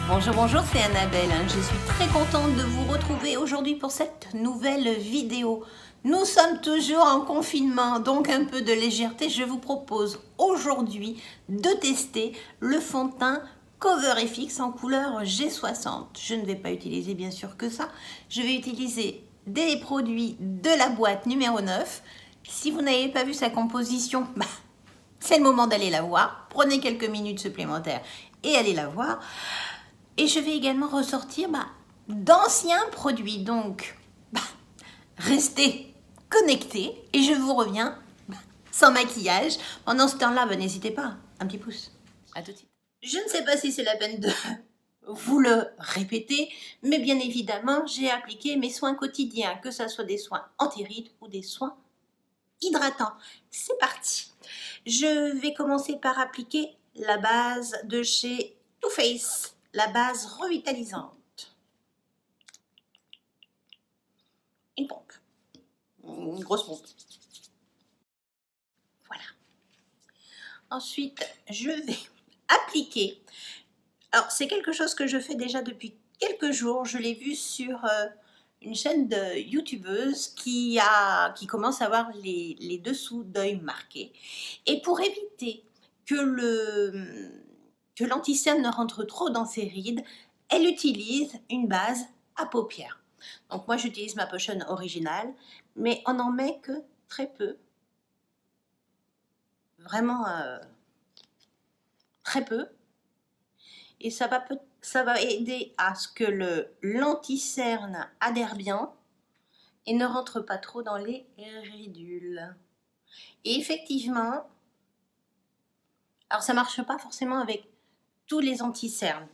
Bonjour, bonjour, c'est Annabelle. Je suis très contente de vous retrouver aujourd'hui pour cette nouvelle vidéo. Nous sommes toujours en confinement, donc un peu de légèreté. Je vous propose aujourd'hui de tester le fond de teint Cover FX en couleur G60. Je ne vais pas utiliser bien sûr que ça. Je vais utiliser des produits de la boîte numéro 9. Si vous n'avez pas vu sa composition, c'est le moment d'aller la voir. Prenez quelques minutes supplémentaires et allez la voir. Et je vais également ressortir d'anciens produits. Donc, restez connectés et je vous reviens sans maquillage. Pendant ce temps-là, n'hésitez pas, un petit pouce. À tout de suite. Je ne sais pas si c'est la peine de vous le répéter, mais bien évidemment, j'ai appliqué mes soins quotidiens, que ce soit des soins anti-rides ou des soins hydratants. C'est parti. Je vais commencer par appliquer la base de chez Too Faced. La base revitalisante. Une pompe. Une grosse pompe. Voilà. Ensuite, je vais appliquer. Alors, c'est quelque chose que je fais déjà depuis quelques jours. Je l'ai vu sur une chaîne de youtubeuse qui commence à avoir les dessous d'œil marqués. Et pour éviter que l'anti-cerne ne rentre trop dans ses rides, elle utilise une base à paupières. Donc moi j'utilise ma potion originale, mais on n'en met que très peu. Vraiment très peu. Et ça va aider à ce que l'anti-cerne adhère bien et ne rentre pas trop dans les ridules. Et effectivement, alors ça ne marche pas forcément avec tous les anti-cernes.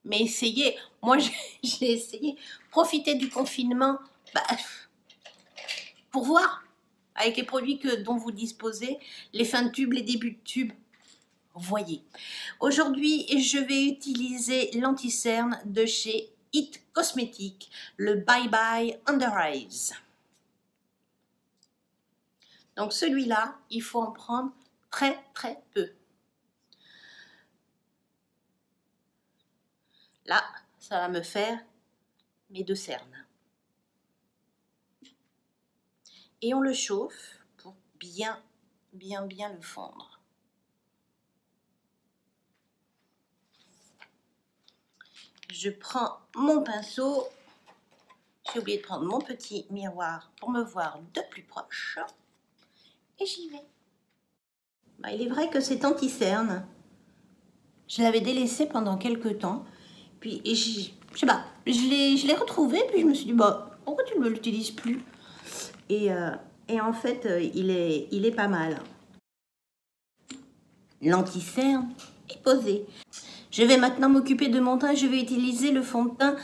Mais essayez, moi j'ai essayé, profitez du confinement pour voir avec les produits dont vous disposez, les fins de tube, les débuts de tube, voyez. Aujourd'hui, je vais utiliser l'anti-cerne de chez It Cosmetics, le Bye Bye Under Eyes. Donc celui-là, il faut en prendre très très peu. Là, ça va me faire mes deux cernes. Et on le chauffe pour bien le fondre. Je prends mon pinceau. J'ai oublié de prendre mon petit miroir pour me voir de plus proche. Et j'y vais. Il est vrai que cet anti-cerne, je l'avais délaissé pendant quelques temps. Puis, je sais pas, je l'ai retrouvé. Puis je me suis dit, pourquoi tu ne l'utilises plus? Et en fait, il est pas mal. L'anti-cerne est posé. Je vais maintenant m'occuper de mon teint. Je vais utiliser le fond de teint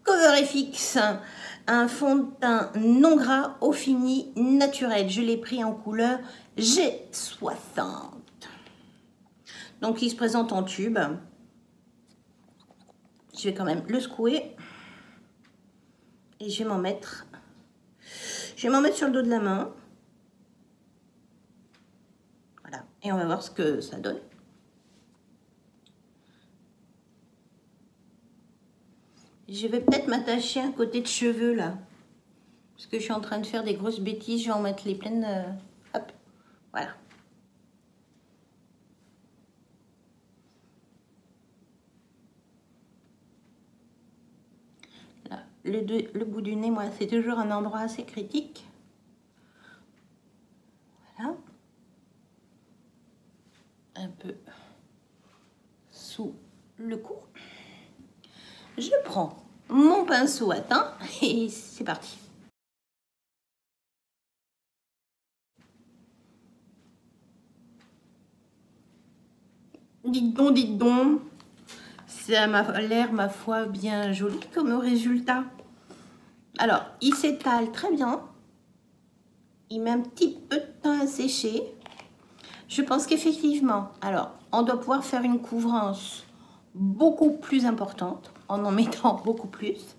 Cover FX. Un fond de teint non gras, au fini, naturel. Je l'ai pris en couleur G60. Donc, il se présente en tube. Je vais quand même le secouer. Et je vais m'en mettre sur le dos de la main. Voilà. Et on va voir ce que ça donne. Je vais peut-être m'attacher un côté de cheveux là. Parce que je suis en train de faire des grosses bêtises. Je vais en mettre les pleines. Hop. Voilà. Là, le bout du nez, moi, c'est toujours un endroit assez critique. Voilà. Un peu sous le cou. Je prends mon pinceau à teint et c'est parti. Dites donc, ça m'a l'air, ma foi, bien joli comme résultat. Alors, il s'étale très bien. Il met un petit peu de temps à sécher. Je pense qu'effectivement, alors, on doit pouvoir faire une couvrance beaucoup plus importante, en mettant beaucoup plus.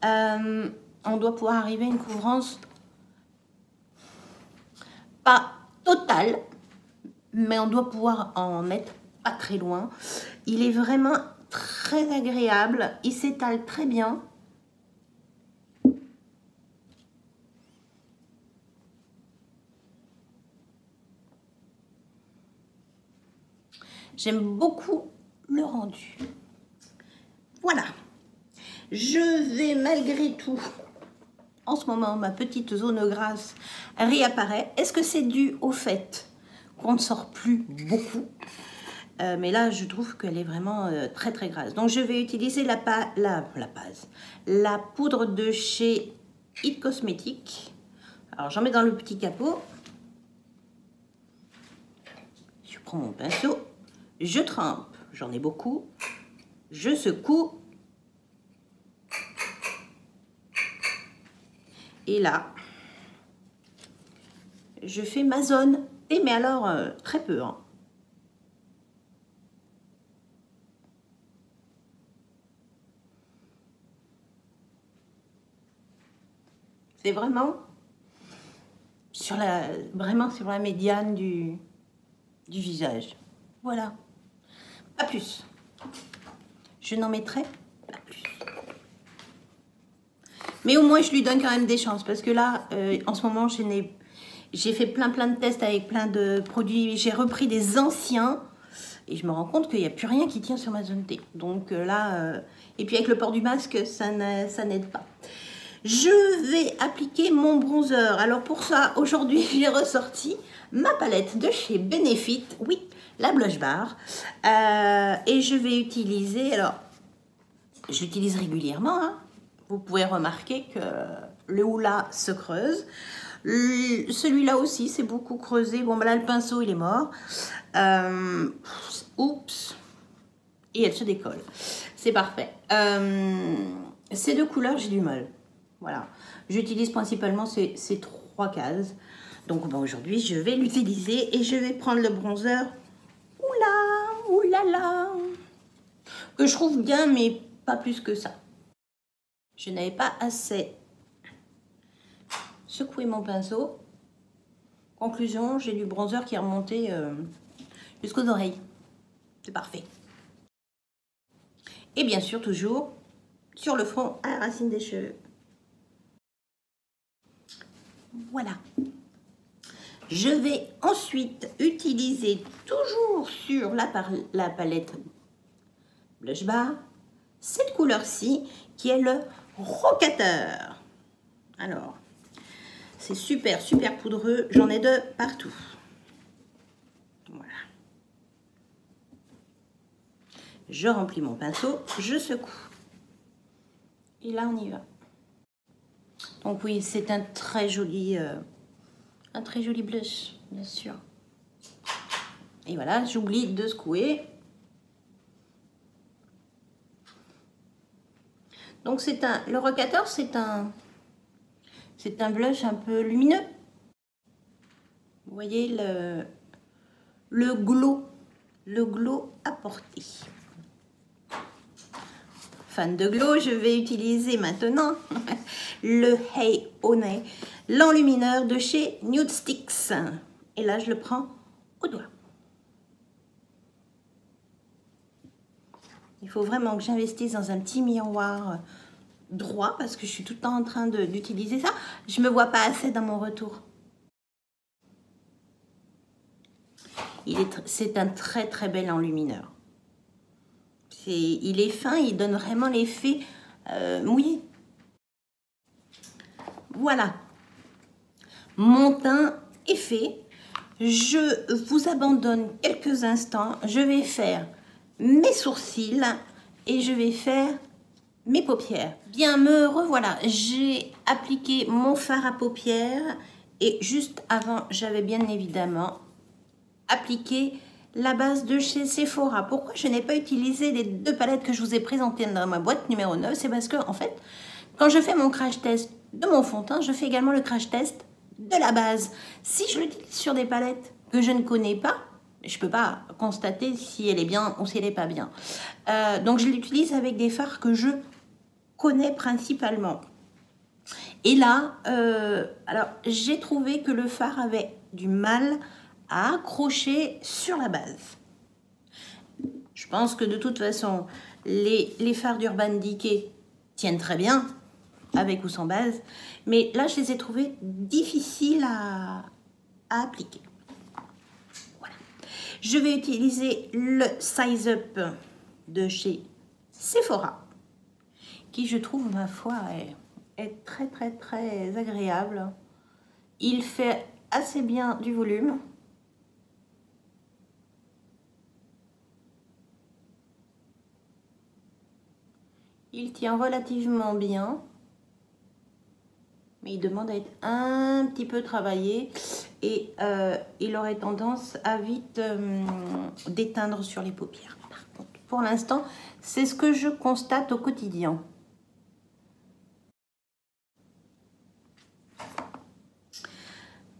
On doit pouvoir arriver à une couvrance pas totale, mais on doit pouvoir en mettre pas très loin. Il est vraiment très agréable, il s'étale très bien. J'aime beaucoup le rendu. Voilà. Je vais malgré tout, en ce moment, ma petite zone grasse réapparaît. Est-ce que c'est dû au fait qu'on ne sort plus beaucoup? Mais là, je trouve qu'elle est vraiment très très grasse. Donc, je vais utiliser la poudre de chez It Cosmetics. Alors, j'en mets dans le petit capot. Je prends mon pinceau. Je trempe. J'en ai beaucoup. Je secoue. Et là, je fais ma zone. Et mais alors, très peu, hein. C'est vraiment sur la médiane du visage. Voilà. Pas plus. Je n'en mettrai pas plus. Mais au moins, je lui donne quand même des chances. Parce que là, en ce moment, j'ai fait plein de tests avec plein de produits. J'ai repris des anciens. Et je me rends compte qu'il n'y a plus rien qui tient sur ma zone T. Donc là, et puis avec le port du masque, ça n'aide pas. Je vais appliquer mon bronzer. Alors pour ça, aujourd'hui, j'ai ressorti ma palette de chez Benefit. Oui, la Blush Bar. Et je vais utiliser, alors, j'utilise régulièrement, hein. Vous pouvez remarquer que le houla se creuse. Celui-là aussi, c'est beaucoup creusé. Bon, ben là, le pinceau, il est mort. Oups. Et elle se décolle. C'est parfait. Ces deux couleurs, j'ai du mal. Voilà. J'utilise principalement ces trois cases. Donc, bon, aujourd'hui, je vais l'utiliser et je vais prendre le bronzer. Oulala. Que je trouve bien, mais pas plus que ça. Je n'avais pas assez secoué mon pinceau. Conclusion, j'ai du bronzer qui est remonté jusqu'aux oreilles. C'est parfait. Et bien sûr, toujours sur le front à la racine des cheveux. Voilà. Je vais ensuite utiliser toujours sur la palette Blush Bar cette couleur-ci qui est le Rocateur. Alors, c'est super poudreux. J'en ai de partout. Voilà. Je remplis mon pinceau, je secoue. Et là, on y va. Donc oui, c'est un très joli blush, bien sûr. Et voilà, j'oublie de secouer. Donc le Rocateur, c'est un blush un peu lumineux. Vous voyez le glow apporté. Fan de glow, je vais utiliser maintenant le Hey Honey, l'enlumineur de chez Nude Sticks. Et là, je le prends au doigt. Il faut vraiment que j'investisse dans un petit miroir droit parce que je suis tout le temps en train d'utiliser ça. Je ne me vois pas assez dans mon retour. C'est un très bel enlumineur. Il est fin, il donne vraiment l'effet mouillé. Voilà. Mon teint est fait. Je vous abandonne quelques instants. Je vais faire mes sourcils et je vais faire mes paupières. Bien, me revoilà. J'ai appliqué mon fard à paupières et juste avant, j'avais bien évidemment appliqué la base de chez Sephora. Pourquoi je n'ai pas utilisé les deux palettes que je vous ai présentées dans ma boîte numéro 9? C'est parce que, en fait, quand je fais mon crash test de mon fond de teint, je fais également le crash test de la base. Si je l'utilise sur des palettes que je ne connais pas, je ne peux pas constater si elle est bien ou si elle n'est pas bien. Donc, je l'utilise avec des fards que je connais principalement. Et là, alors, j'ai trouvé que le fard avait du mal à accrocher sur la base. Je pense que de toute façon, Les fards d'Urban Decay tiennent très bien, avec ou sans base. Mais là, je les ai trouvés difficiles à appliquer. Voilà. Je vais utiliser le Size Up de chez Sephora, qui je trouve, ma foi, est très très très agréable. Il fait assez bien du volume. Il tient relativement bien, mais il demande à être un petit peu travaillé et il aurait tendance à vite déteindre sur les paupières. Par contre, pour l'instant, c'est ce que je constate au quotidien.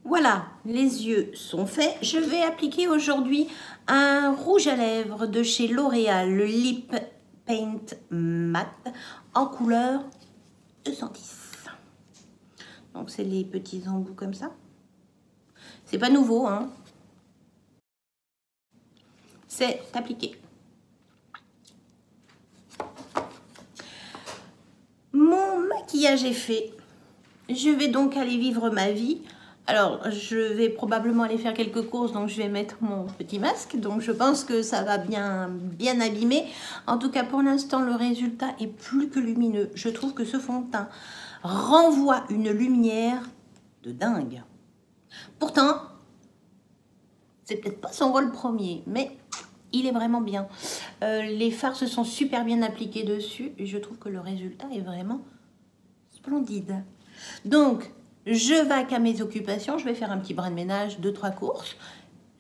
Voilà, les yeux sont faits. Je vais appliquer aujourd'hui un rouge à lèvres de chez L'Oréal, le Lip Paint Matte en couleur 210. Donc c'est les petits embouts comme ça. C'est pas nouveau, hein. C'est appliqué. Mon maquillage est fait. Je vais donc aller vivre ma vie. Alors, je vais probablement aller faire quelques courses, donc je vais mettre mon petit masque. Donc, je pense que ça va bien abîmer. En tout cas, pour l'instant, le résultat est plus que lumineux. Je trouve que ce fond de teint renvoie une lumière de dingue. Pourtant, c'est peut-être pas son rôle premier, mais il est vraiment bien. Les fards se sont super bien appliqués dessus et je trouve que le résultat est vraiment splendide. Donc, je vaque à mes occupations, je vais faire un petit brin de ménage, 2-3 courses.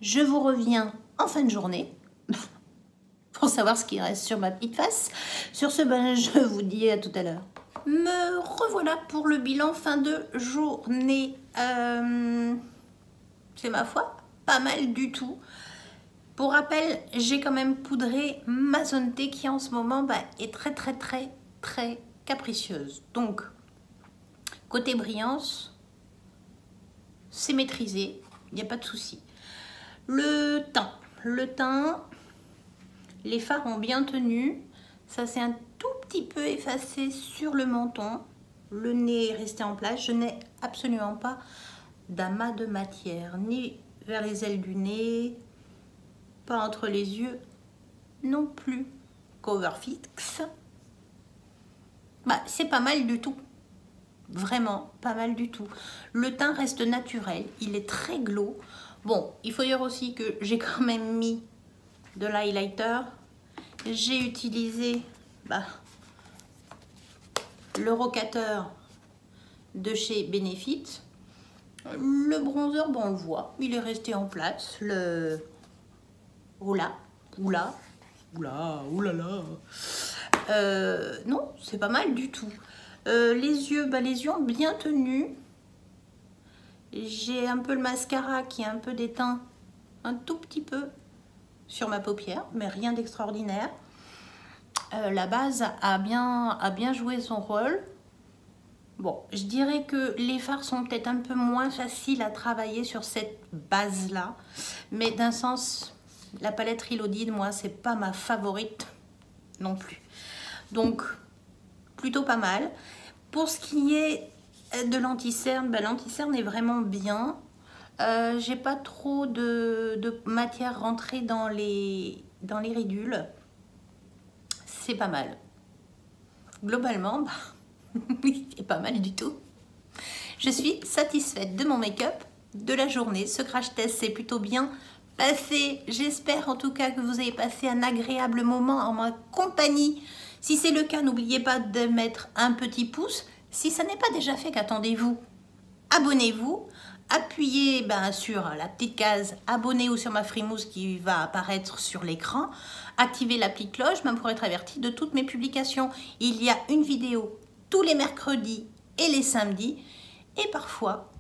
Je vous reviens en fin de journée pour savoir ce qui reste sur ma petite face. Sur ce, ben, je vous dis à tout à l'heure. Me revoilà pour le bilan fin de journée. C'est ma foi, pas mal du tout. Pour rappel, j'ai quand même poudré ma zone T qui en ce moment est très capricieuse. Donc, côté brillance, c'est maîtrisé, il n'y a pas de souci. Le teint, les fards ont bien tenu. Ça s'est un tout petit peu effacé sur le menton. Le nez est resté en place. Je n'ai absolument pas d'amas de matière, ni vers les ailes du nez, pas entre les yeux non plus. Cover fixe. C'est pas mal du tout. Vraiment pas mal du tout. Le teint reste naturel, il est très glow. Bon, il faut dire aussi que j'ai quand même mis de l'highlighter. J'ai utilisé le rocateur de chez Benefit. Le bronzer, on le voit, il est resté en place. Le oulala. Non, c'est pas mal du tout. Les yeux ont bien tenu. J'ai un peu le mascara qui est un peu déteint, un tout petit peu sur ma paupière, mais rien d'extraordinaire. La base a bien joué son rôle. Bon, je dirais que les fards sont peut-être un peu moins faciles à travailler sur cette base-là, mais d'un sens, la palette Reloaded, moi, c'est pas ma favorite non plus. Donc, plutôt pas mal. Pour ce qui est de l'anti-cerne, l'anti-cerne est vraiment bien. J'ai pas trop de matière rentrée dans les ridules. C'est pas mal. Globalement, c'est pas mal du tout. Je suis satisfaite de mon make-up, de la journée. Ce crash test s'est plutôt bien passé. J'espère en tout cas que vous avez passé un agréable moment en ma compagnie. Si c'est le cas, n'oubliez pas de mettre un petit pouce. Si ça n'est pas déjà fait, qu'attendez-vous? Abonnez-vous. Appuyez sur la petite case abonner ou sur ma frimousse qui va apparaître sur l'écran. Activez la petite cloche pour être averti de toutes mes publications. Il y a une vidéo tous les mercredis et les samedis. Et parfois,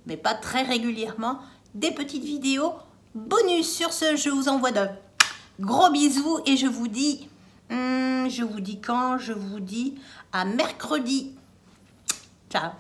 mais pas très régulièrement, des petites vidéos bonus. Sur ce, je vous envoie de gros bisous et je vous dis quand? Je vous dis à mercredi. Ciao.